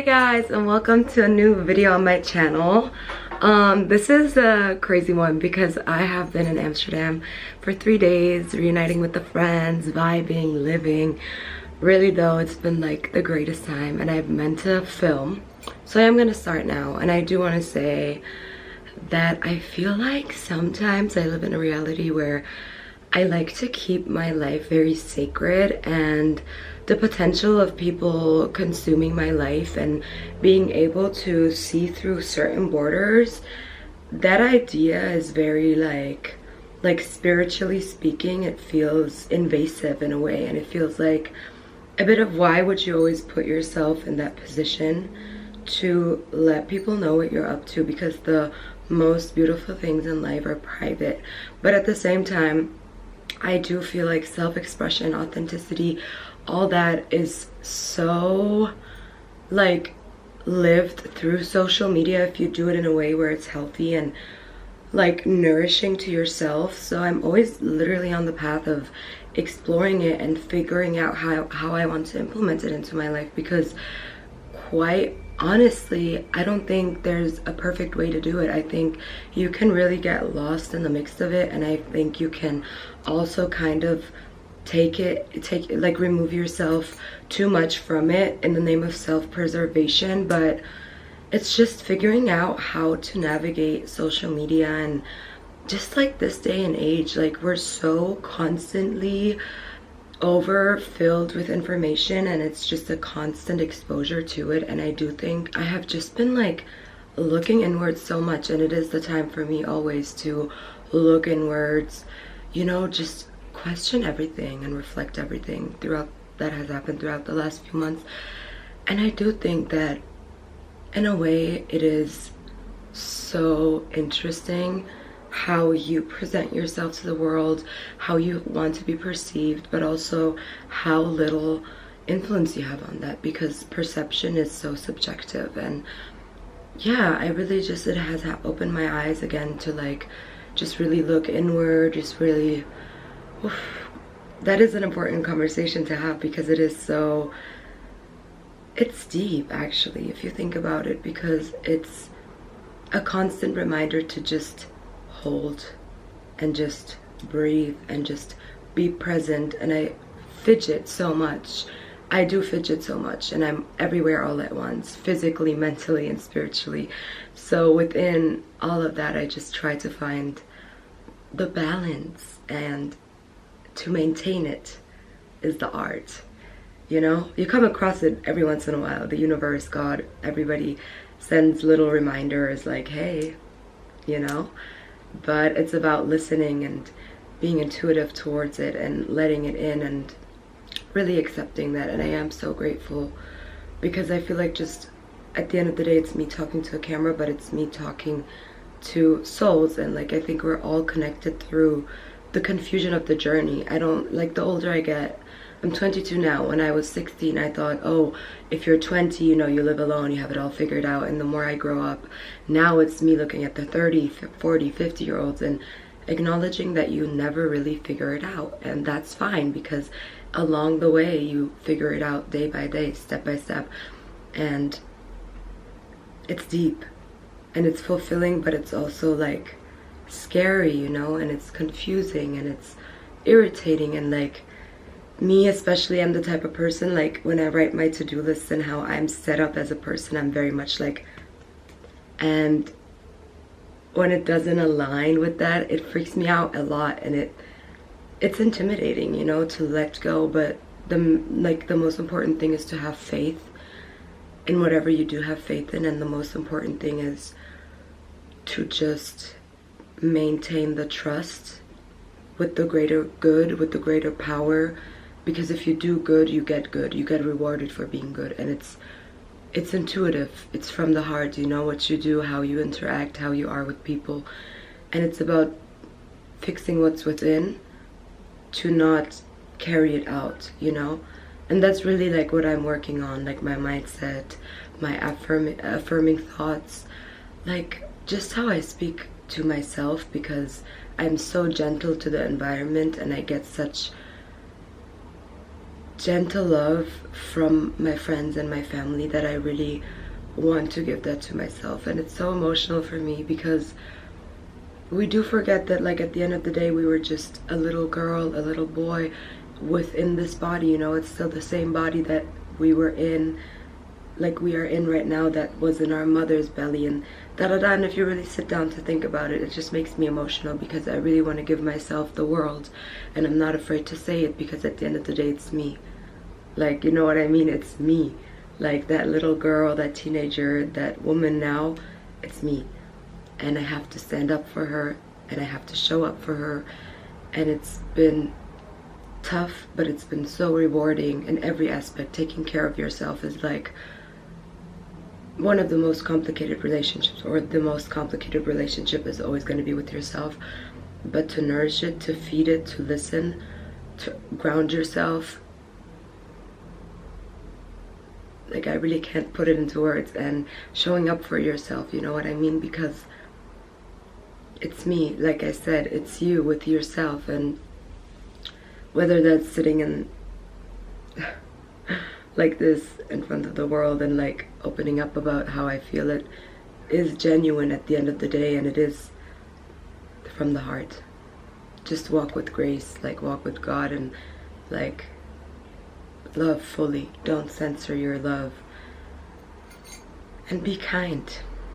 guys, and welcome to a new video on my channel. This is a crazy one because I have been in Amsterdam for 3 days, reuniting with the friends, vibing, living. Really though, it's been like the greatest time, and I've meant to film, so I'm gonna start now. And I do want to say that I feel like sometimes I live in a reality where I like to keep my life very sacred, and the potential of people consuming my life and being able to see through certain borders, that idea is very like spiritually speaking, it feels invasive in a way, and it feels like a bit of why would you always put yourself in that position to let people know what you're up to, because the most beautiful things in life are private. But at the same time, I do feel like self-expression, authenticity, all that is so like lived through social media if you do it in a way where it's healthy and like nourishing to yourself. So I'm always literally on the path of exploring it and figuring out how I want to implement it into my life, because quite honestly, I don't think there's a perfect way to do it. I think you can really get lost in the mix of it, and I think you can also kind of remove yourself too much from it in the name of self-preservation. But it's just figuring out how to navigate social media, and just like this day and age, like we're so constantly overfilled with information, and it's just a constant exposure to it. And I do think I have just been like looking inwards so much, and it is the time for me always to look inwards, you know, just question everything and reflect everything throughout that has happened throughout the last few months. And I do think that in a way it is so interesting how you present yourself to the world, how you want to be perceived, but also how little influence you have on that, because perception is so subjective. And yeah, I really just, it has opened my eyes again to like just really look inward, just really, oof, that is an important conversation to have, because it is so, it's deep actually if you think about it, because it's a constant reminder to just hold and just breathe and just be present. And I fidget so much. I do fidget so much, and I'm everywhere all at once, physically, mentally, and spiritually. So within all of that, I just try to find the balance, and to maintain it is the art. You know, you come across it every once in a while. The universe, God, everybody sends little reminders like, hey, you know. But it's about listening and being intuitive towards it and letting it in and really accepting that. And I am so grateful, because I feel like just at the end of the day, it's me talking to a camera, but it's me talking to souls. And like, I think we're all connected through the confusion of the journey. I don't, like, the older I get, I'm 22 now. When I was 16, I thought, oh, if you're 20, you know, you live alone, you have it all figured out. And the more I grow up, now it's me looking at the 30, 40, 50-year-olds and acknowledging that you never really figure it out. And that's fine, because along the way, you figure it out day by day, step by step. And it's deep and it's fulfilling, but it's also like scary, you know, and it's confusing and it's irritating. And like, me especially, I'm the type of person, like when I write my to-do lists and how I'm set up as a person, I'm very much like, and when it doesn't align with that, it freaks me out a lot, and it's intimidating, you know, to let go. But the most important thing is to have faith in whatever you do have faith in, and the most important thing is to just maintain the trust with the greater good, with the greater power. Because if you do good, you get rewarded for being good. And it's intuitive, it's from the heart, you know what you do, how you interact, how you are with people. And it's about fixing what's within to not carry it out, you know. And that's really like what I'm working on, like my mindset, my affirming thoughts, like just how I speak to myself, because I'm so gentle to the environment, and I get such gentle love from my friends and my family that I really want to give that to myself. And it's so emotional for me because we do forget that, like, at the end of the day, we were just a little girl, a little boy within this body, you know. It's still the same body that we were in, like we are in right now, that was in our mother's belly, and da-da-da. And if you really sit down to think about it, it just makes me emotional because I really want to give myself the world, and I'm not afraid to say it because at the end of the day, it's me. Like, you know what I mean? It's me. Like, that little girl, that teenager, that woman now, it's me. And I have to stand up for her, and I have to show up for her. And it's been tough, but it's been so rewarding in every aspect. Taking care of yourself is like one of the most complicated relationships, or the most complicated relationship is always going to be with yourself. But to nourish it, to feed it, to listen, to ground yourself, like, I really can't put it into words. And showing up for yourself, you know what I mean? Because it's me, like I said, it's you with yourself. And whether that's sitting in like this in front of the world and like opening up about how I feel, it is genuine at the end of the day, and it is from the heart. Just walk with grace, like walk with God, and like love fully. Don't censor your love, and be kind.